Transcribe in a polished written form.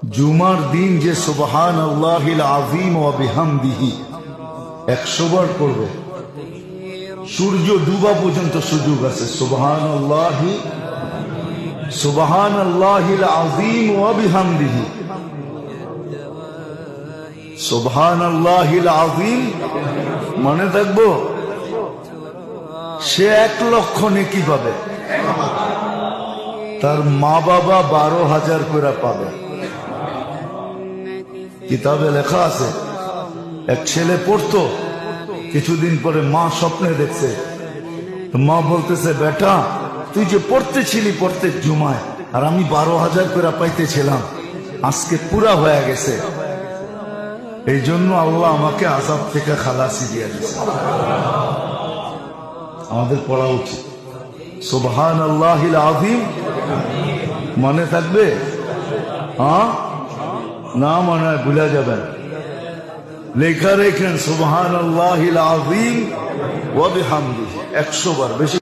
জুমার দিন যে সুবহানাল্লাহিল আযীম ওয়া বিহামদিহি 100 বার করবে, সূর্য ডুবা পর্যন্ত সুযোগ আছে। সুবহানাল্লাহিল আযীম ওয়া বিহামদিহি, সুবহানাল্লাহিল আযীম মনে থাকবো, সে 1 লক্ষ নেকি পাবে, তার মা বাবা 12,000 করে পাবে। কিতাবে লেখা আছে, এক ছেলে পড়তো, কিছুদিন পরে মা স্বপ্নে দেখছে, তো মা বলতেছে, বেটা তুই যে পড়তেছিলি প্রত্যেক জুমায়, আর আমি 12,000 করে পাইতেছিলাম, আজকে পুরা হয়ে গেছে, এই জন্য আল্লাহ আমাকে আযাব থেকে খালাসি দিয়ে দিয়েছে। আমাদের পড়া উচিত সুবহানাল্লাহিল আযীম। মনে থাকবে? হ্যাঁ, না মনে হয় ভুলে যাবেন, লেখা রেখেন সুবহানাল্লাহিল আযীম ওয়া বিহামদিহি 100 বার, বেশি